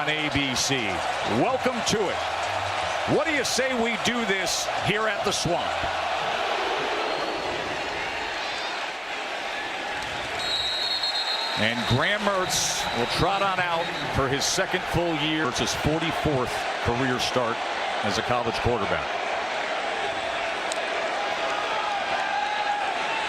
on ABC. Welcome to it. What do you say we do this here at the Swamp? And Graham Mertz will trot on out for his second full year. It's his 44th career start as a college quarterback.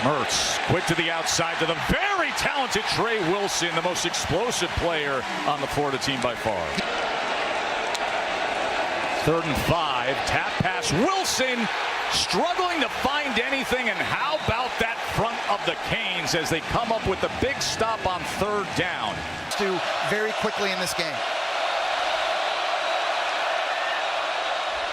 Mertz quick to the outside to the very talented Trey Wilson, the most explosive player on the Florida team by far. 3rd and 5, tap pass. Wilson struggling to find anything, and how about that front of the Canes as they come up with the big stop on 3rd down. Do very quickly in this game.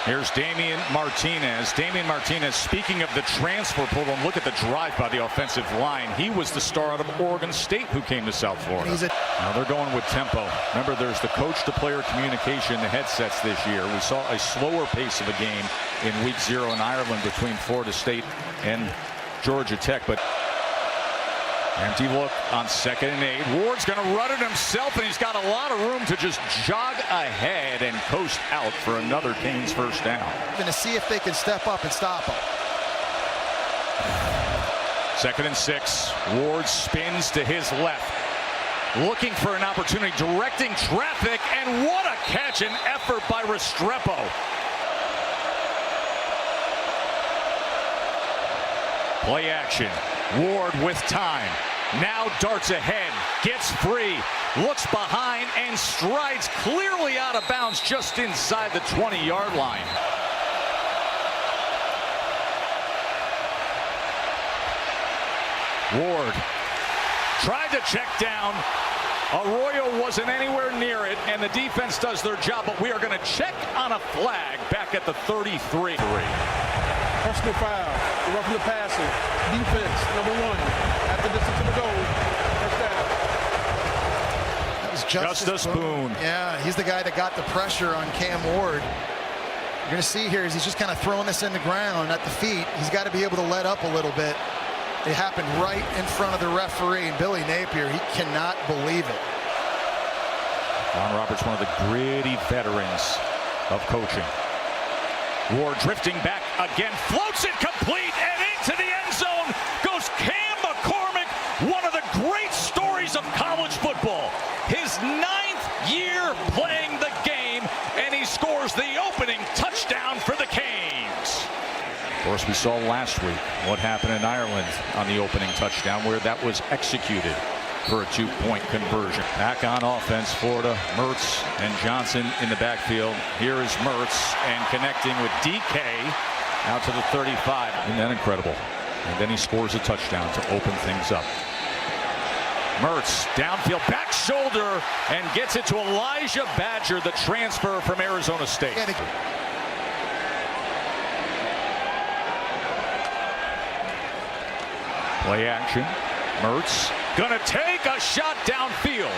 Here's Damian Martinez. Damian Martinez, speaking of the transfer portal, look at the drive by the offensive line. He was the star out of Oregon State who came to South Florida. Now they're going with tempo. Remember, there's the coach-to-player communication, the headsets this year. We saw a slower pace of a game in Week 0 in Ireland between Florida State and Georgia Tech, but empty look on 2nd and 8. Ward's going to run it himself, and he's got a lot of room to just jog ahead and coast out for another Canes first down. Going to see if they can step up and stop him. 2nd and 6. Ward spins to his left, looking for an opportunity, directing traffic, and what a catch and effort by Restrepo. Play action. Ward with time. Now darts ahead, gets free, looks behind, and strides clearly out of bounds just inside the 20-yard line. Ward tried to check down. Arroyo wasn't anywhere near it, and the defense does their job, but we are going to check on a flag back at the 33. Personal foul, roughing the passer, defense, number 1, at the distance of the goal, first down. That was Justice Boone. Yeah, he's the guy that got the pressure on Cam Ward. You're going to see here is he's just kind of throwing this in the ground at the feet. He's got to be able to let up a little bit. It happened right in front of the referee, and Billy Napier, he cannot believe it. Ron Roberts, one of the gritty veterans of coaching. Ward drifting back again, floats it complete, and into the end zone goes Cam McCormick, one of the great stories of college football. His 9th year playing the game, and he scores the opening touchdown for the Canes. Of course, we saw last week what happened in Ireland on the opening touchdown, where that was executed for a 2-point conversion. Back on offense, Florida, Mertz and Johnson in the backfield. Here is Mertz, and connecting with DK out to the 35. Isn't that incredible? And then he scores a touchdown to open things up. Mertz downfield, back shoulder, and gets it to Elijah Badger, the transfer from Arizona State. Play action. Mertz gonna take a shot downfield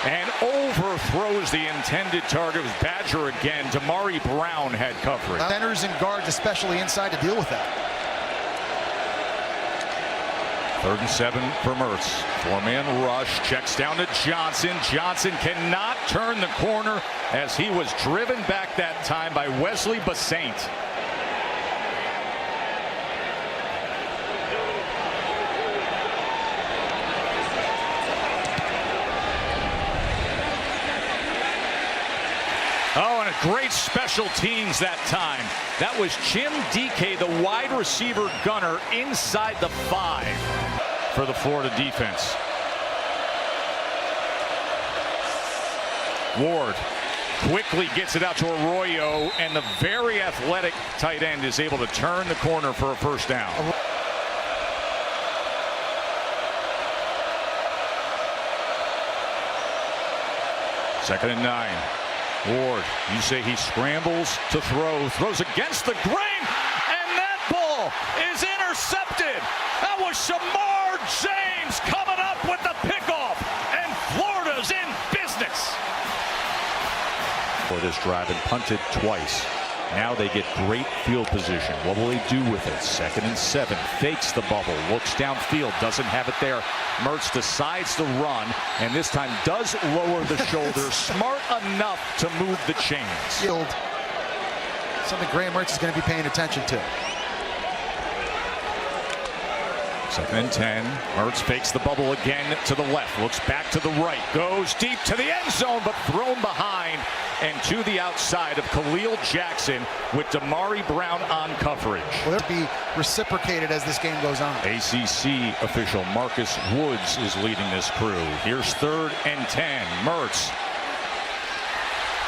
and overthrows the intended target. It was Badger again. Damari Brown had coverage. Centers and guards, especially inside, to deal with that. 3rd and 7 for Mertz. 4-man rush, checks down to Johnson. Johnson cannot turn the corner as he was driven back that time by Wesley Basaint. Oh, and a great special teams that time. That was Jim DK, the wide receiver gunner, inside the 5 for the Florida defense. Ward quickly gets it out to Arroyo, and the very athletic tight end is able to turn the corner for a first down. 2nd and 9. Ward, you say he scrambles to throw, throws against the grain, and that ball is intercepted. That was Shamar James coming up with the pickoff, and Florida's in business. For this drive, and punted twice. Now they get great field position. What will they do with it? 2nd and 7. Fakes the bubble. Looks downfield. Doesn't have it there. Mertz decides to run. And this time does lower the shoulder. Smart enough to move the chains. Something Graham Mertz is going to be paying attention to. 2nd and 10. Mertz fakes the bubble again to the left. Looks back to the right. Goes deep to the end zone, but thrown behind and to the outside of Khalil Jackson with Damari Brown on coverage. Will it be reciprocated as this game goes on? ACC official Marcus Woods is leading this crew. Here's 3rd and 10. Mertz.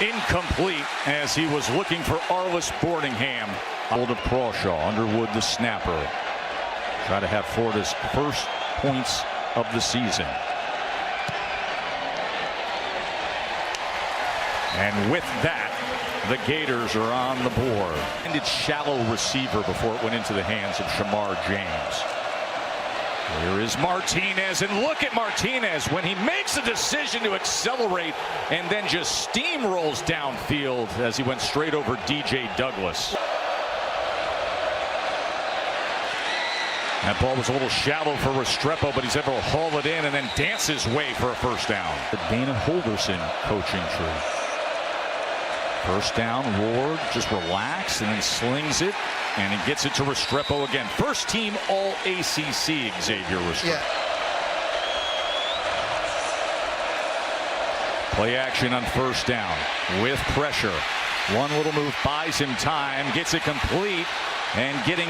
Incomplete as he was looking for Arliss Boardingham. Hold of Crawshaw. Underwood the snapper. Try to have Florida's first points of the season. And with that, the Gators are on the board. And it's shallow receiver before it went into the hands of Shamar James. Here is Martinez, and look at Martinez when he makes a decision to accelerate and then just steamrolls downfield as he went straight over DJ Douglas. That ball was a little shallow for Restrepo, but he's able to haul it in and then dance his way for a first down. The Dana Holderson coaching tree. First down, Ward just relaxed and then slings it, and he gets it to Restrepo again. First team All-ACC, Xavier Restrepo. Yeah. Play action on first down with pressure. One little move buys him time, gets it complete, and getting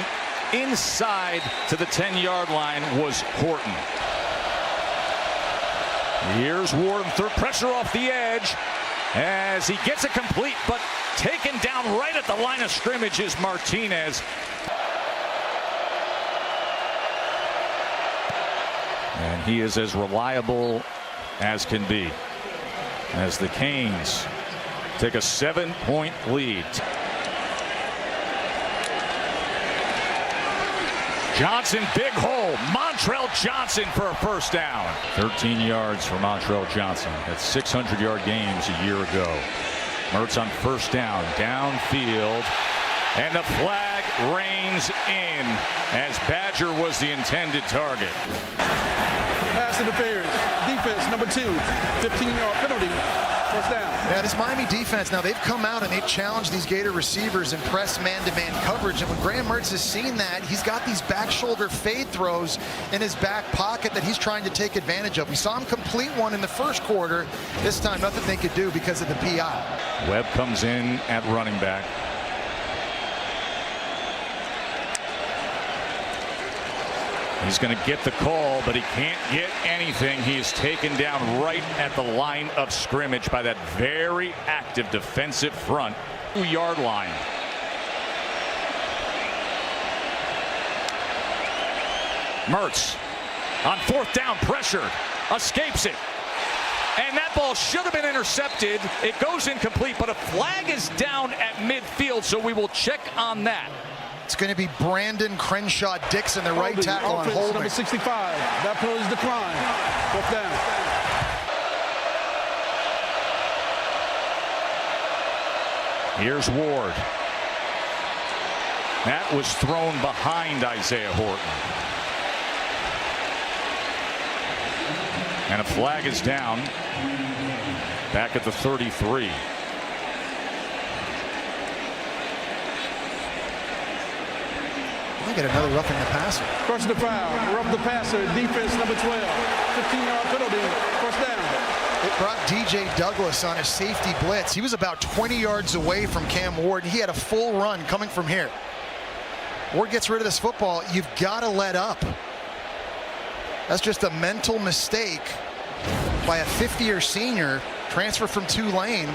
inside to the 10-yard line was Horton. Here's Ward, third pressure off the edge as he gets it complete, but taken down right at the line of scrimmage is Martinez. And he is as reliable as can be as the Canes take a 7-point lead. Johnson, big hole. Montrell Johnson for a first down. 13 yards for Montrell Johnson. That's 600-yard games a year ago. Mertz on first down, downfield, and the flag reigns in as Badger was the intended target. Pass interference. Defense number 2. 15-yard penalty. First down. Yeah, this Miami defense, now they've come out and they've challenged these Gator receivers and press man-to-man coverage. And when Graham Mertz has seen that, he's got these back shoulder fade throws in his back pocket that he's trying to take advantage of. We saw him complete one in the first quarter. This time, nothing they could do because of the PI. Webb comes in at running back. He's going to get the call, but he can't get anything. He is taken down right at the line of scrimmage by that very active defensive front. 2-yard line. Mertz on fourth down, pressured, escapes it. And that ball should have been intercepted. It goes incomplete, but a flag is down at midfield, so we will check on that. It's going to be Brandon Crenshaw Dixon, the right tackle on holding. Number 65. That penalty is declined. Fourth down. Here's Ward. That was thrown behind Isaiah Horton. And a flag is down back at the 33. I get another roughing the passer. Personal foul. Rough the passer. Defense number 12. 15-yard penalty. First down. It brought DJ Douglas on a safety blitz. He was about 20 yards away from Cam Ward. He had a full run coming from here. Ward gets rid of this football. You've got to let up. That's just a mental mistake by a 50-year senior transfer from Tulane.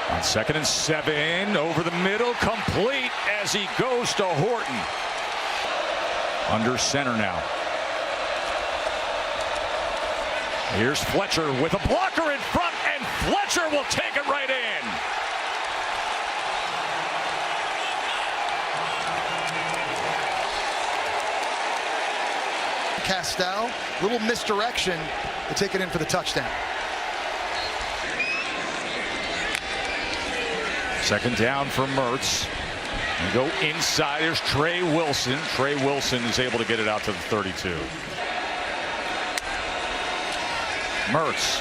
On 2nd and 7, over the middle, complete as he goes to Horton. Under center now. Here's Fletcher with a blocker in front, and Fletcher will take it right in. Castell, little misdirection to take it in for the touchdown. Second down for Mertz. And go inside. There's Trey Wilson. Trey Wilson is able to get it out to the 32. Mertz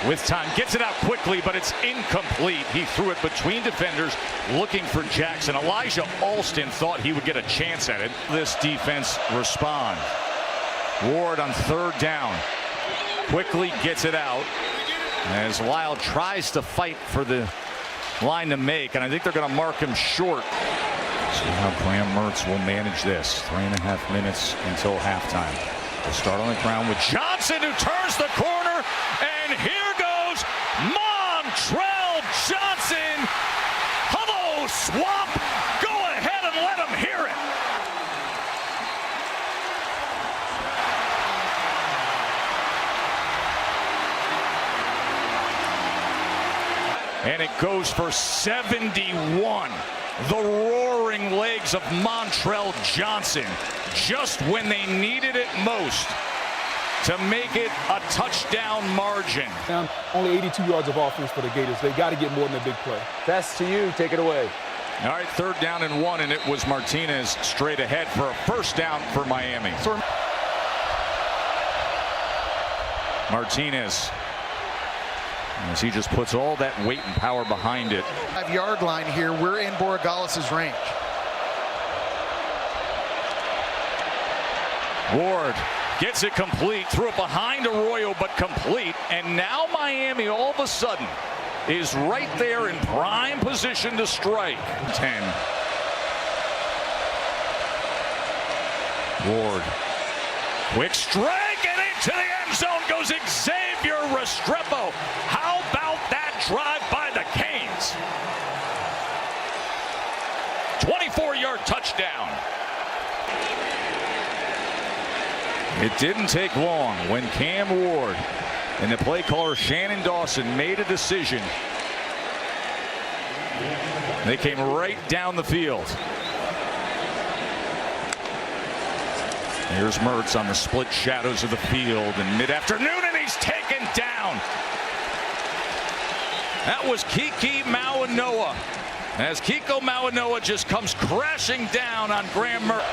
with time gets it out quickly, but it's incomplete. He threw it between defenders looking for Jackson. Elijah Alston thought he would get a chance at it. This defense respond. Ward on third down quickly gets it out as Lyle tries to fight for the line to make, and I think they're going to mark him short. See how Graham Mertz will manage this. 3.5 minutes until halftime. We'll start on the ground with Johnson, who turns the corner, and here goes Montrell Johnson. Hello, Swamp. Go ahead and let him hear it. And it goes for 71. The roaring legs of Montrell Johnson, just when they needed it most to make it a touchdown margin. Only 82 yards of offense for the Gators. They got to get more than a big play. Best to you. Take it away. All right, third down and 1, and it was Martinez straight ahead for a first down for Miami. Martinez, as he just puts all that weight and power behind it. 5-yard line here. We're in Borregales' range. Ward gets it complete, threw it behind Arroyo, but complete. And now Miami all of a sudden is right there in prime position to strike. 10. Ward. Quick strike, and into the end zone goes Xavier Restrepo. How about that drive by the Canes? 24-yard touchdown. It didn't take long when Cam Ward and the play caller Shannon Dawson made a decision. They came right down the field. Here's Mertz on the split shadows of the field in mid-afternoon, and he's taken down. That was Kiki Mauanoa, as Kiko Mauanoa just comes crashing down on Graham Mertz.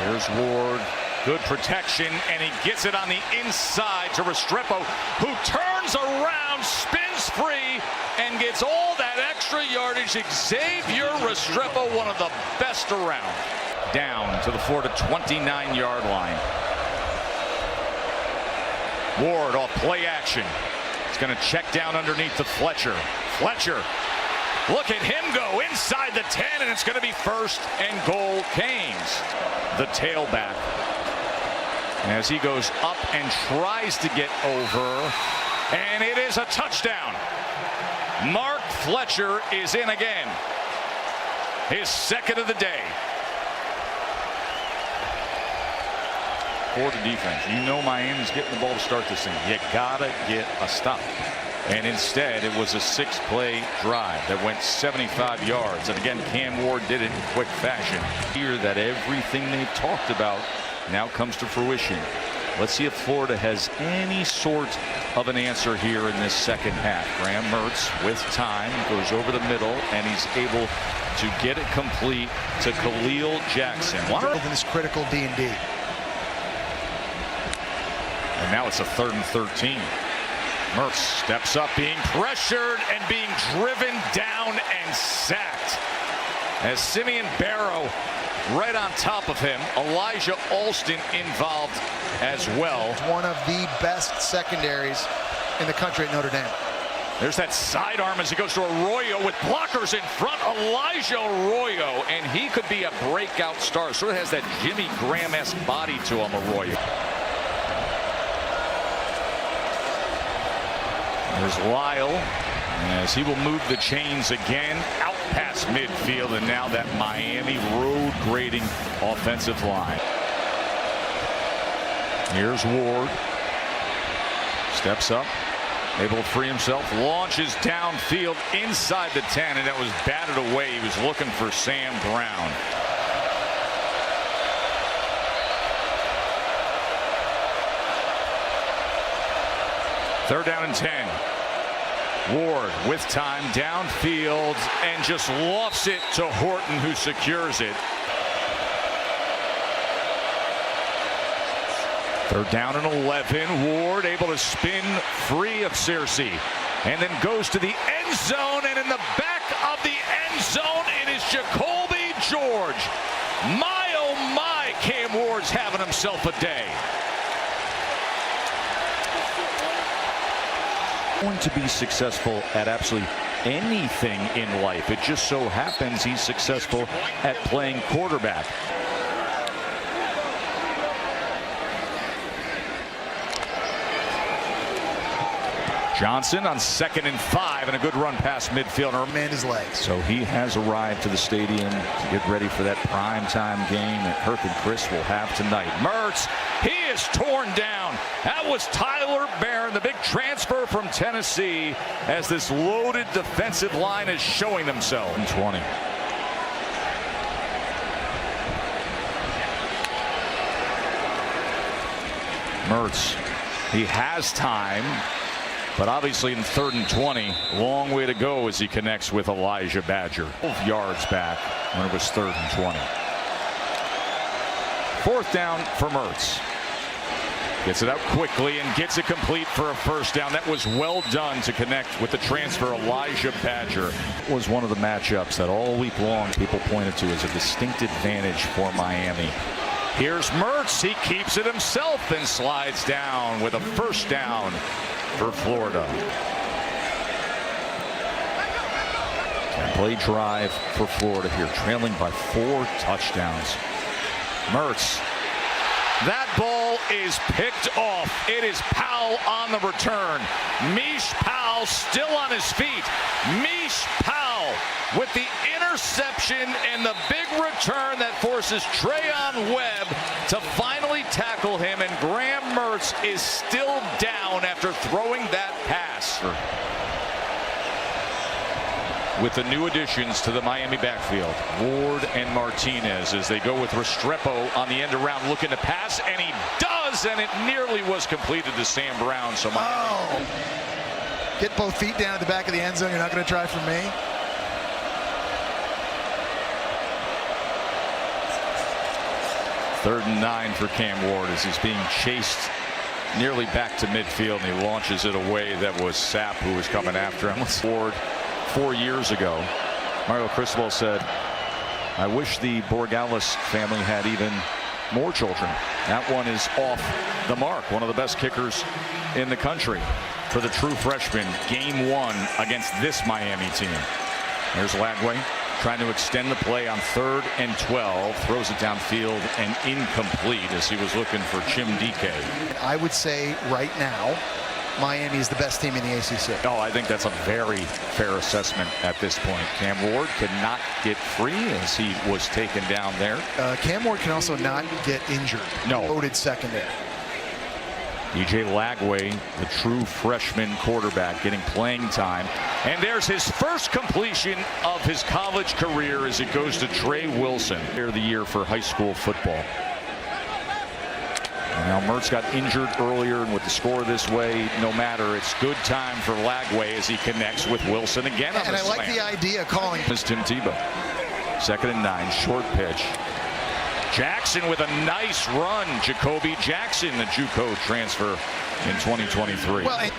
Here's Ward, good protection, and he gets it on the inside to Restrepo, who turns around, spins free, and gets all that extra yardage. Xavier Restrepo, one of the best around. Down to the Florida 29-yard line. Ward off play action. He's going to check down underneath to Fletcher. Fletcher, look at him go inside the 10, and it's going to be first and goal Canes. The tailback, as he goes up and tries to get over, and it is a touchdown. Mark Fletcher is in again, his second of the day. For the defense, you know Miami's getting the ball to start this thing. You gotta get a stop. And instead, it was a 6-play drive that went 75 yards. And again, Cam Ward did it in quick fashion. Here that everything they've talked about now comes to fruition. Let's see if Florida has any sort of an answer here in this second half. Graham Mertz with time goes over the middle, and he's able to get it complete to Khalil Jackson. In this critical D&D. And now it's a 3rd and 13. Mertz steps up, being pressured and being driven down and sacked. As Simeon Barrow right on top of him. Elijah Alston involved as well. One of the best secondaries in the country at Notre Dame. There's that sidearm as he goes to Arroyo with blockers in front. Elijah Arroyo, and he could be a breakout star. Sort of has that Jimmy Graham-esque body to him, Arroyo. There's Lyle as he will move the chains again out past midfield, and now that Miami road grading offensive line. Here's Ward. Steps up. Able to free himself, launches downfield inside the 10, and it was batted away. He was looking for Sam Brown. Third down and 10. Ward with time downfield and just lofts it to Horton, who secures it. Third down and 11. Ward able to spin free of Searcy and then goes to the end zone, and in the back of the end zone it is Jacoby George. My oh my, Cam Ward's having himself a day. Going to be successful at absolutely anything in life. It just so happens he's successful at playing quarterback. Johnson on 2nd and 5, and a good run past midfield. Man his legs. So he has arrived to the stadium to get ready for that primetime game that Kirk and Chris will have tonight. Mertz, he is torn down. That was Tyler Barron, the big transfer from Tennessee, as this loaded defensive line is showing themselves. 20. Mertz, he has time. But obviously in 3rd and 20, long way to go as he connects with Elijah Badger. 12 yards back when it was 3rd and 20. 4th down for Mertz. Gets it out quickly and gets it complete for a first down. That was well done to connect with the transfer Elijah Badger. It was one of the matchups that all week long people pointed to as a distinct advantage for Miami. Here's Mertz. He keeps it himself and slides down with a first down for Florida. And play drive for Florida here, trailing by 4 touchdowns. Mertz. That ball is picked off. It is Powell on the return. Mish Powell still on his feet. Mish Powell with the interception and the big return that forces Treyon Webb to finally tackle him, and Graham Mertz is still down after throwing that pass. With the new additions to the Miami backfield, Ward and Martinez, as they go with Restrepo on the end around looking to pass, and he does, and it nearly was completed to Sam Brown. So Miami. Get both feet down at the back of the end zone. You're not going to try for me. Third and 9 for Cam Ward as he's being chased nearly back to midfield, and he launches it away. That was Sapp who was coming after him. Ward 4 years ago, Mario Cristobal said, I wish the Borgalis family had even more children. That one is off the mark. One of the best kickers in the country for the true freshman. Game 1 against this Miami team. There's Lagway trying to extend the play on 3rd and 12. Throws it downfield and incomplete as he was looking for Chim Dike. I would say right now, Miami is the best team in the ACC. Oh, I think that's a very fair assessment at this point. Cam Ward could not get free as he was taken down there. Cam Ward can also not get injured. No. Loaded secondary. DJ Lagway, the true freshman quarterback, getting playing time. And there's his first completion of his college career as it goes to Trey Wilson. Player of the year for high school football. Now Mertz got injured earlier, and with the score this way, no matter, it's good time for Lagway as he connects with Wilson again on the And I like slant. the idea calling. Is Tim Tebow. 2nd and 9, short pitch. Jackson with a nice run. Jacoby Jackson, the JUCO transfer in 2023. Well,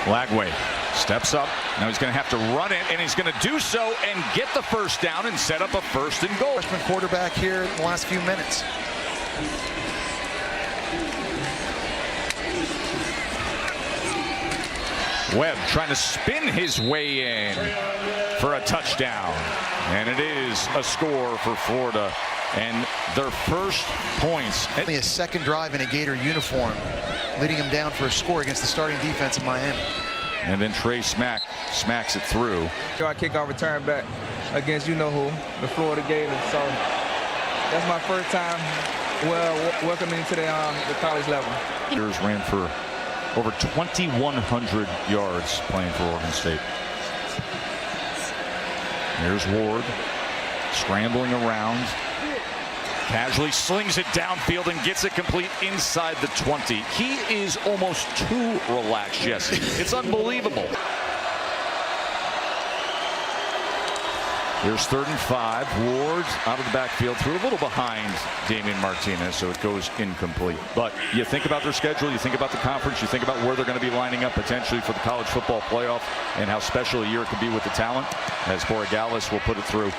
Lagway steps up. Now he's going to have to run it, and he's going to do so and get the first down and set up a 1st and goal. freshman quarterback here in the last few minutes. Webb trying to spin his way in for a touchdown, and it is a score for Florida and their first points. Only a second drive in a Gator uniform, leading him down for a score against the starting defense of Miami. And then Trey smacks it through. Our kickoff return back against you-know-who, the Florida Gators. So that's my first time welcoming to the college level. Gators ran for over 2,100 yards playing for Oregon State. Here's Ward scrambling around. Casually slings it downfield and gets it complete inside the 20. He is almost too relaxed, Jesse. It's unbelievable. Here's 3rd and 5. Ward out of the backfield, threw a little behind Damian Martinez, so it goes incomplete. But you think about their schedule, you think about the conference, you think about where they're going to be lining up potentially for the college football playoff and how special a year it could be with the talent, as Borregales will put it through.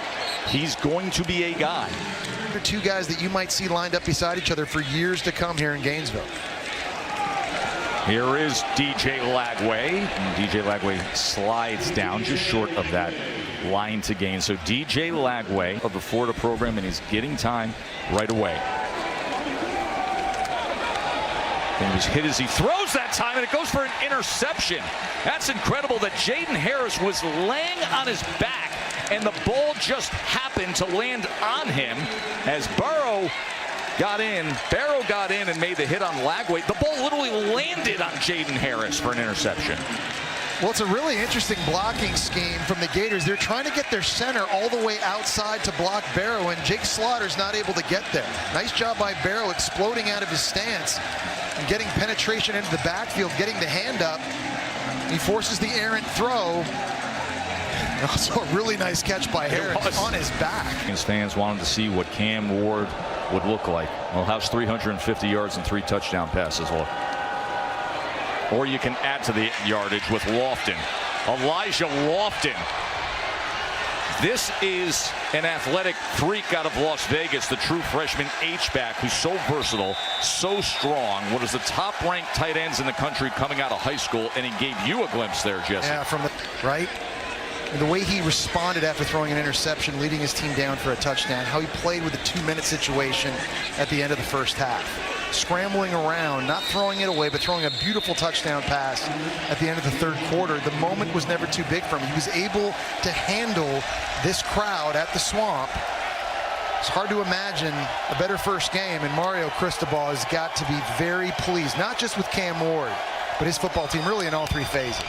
He's going to be a guy. They're two guys that you might see lined up beside each other for years to come here in Gainesville. Here is DJ Lagway. And DJ Lagway slides down just short of that line to gain. So DJ Lagway of the Florida program, and he's getting time right away. And he was hit as he throws that time, and it goes for an interception. That's incredible that Jaden Harris was laying on his back, and the ball just happened to land on him as Barrow got in and made the hit on Lagway. The ball literally landed on Jaden Harris for an interception. Well, it's a really interesting blocking scheme from the Gators. They're trying to get their center all the way outside to block Barrow, and Jake Slaughter's not able to get there. Nice job by Barrow exploding out of his stance and getting penetration into the backfield, getting the hand up. He forces the errant throw. Also a really nice catch by Harris on his back. His fans wanted to see what Cam Ward would look like. Well, how's 350 yards and 3 touchdown passes look? Or you can add to the yardage with Lofton. Elijah Lofton. This is an athletic freak out of Las Vegas, the true freshman H-back who's so versatile, so strong. One of the top-ranked tight ends in the country coming out of high school, and he gave you a glimpse there, Jesse. Yeah, from the right. And the way he responded after throwing an interception, leading his team down for a touchdown, how he played with a 2-minute situation at the end of the first half. Scrambling around, not throwing it away, but throwing a beautiful touchdown pass at the end of the 3rd quarter. The moment was never too big for him. He was able to handle this crowd at the Swamp. It's hard to imagine a better first game, and Mario Cristobal has got to be very pleased, not just with Cam Ward, but his football team really in all 3 phases.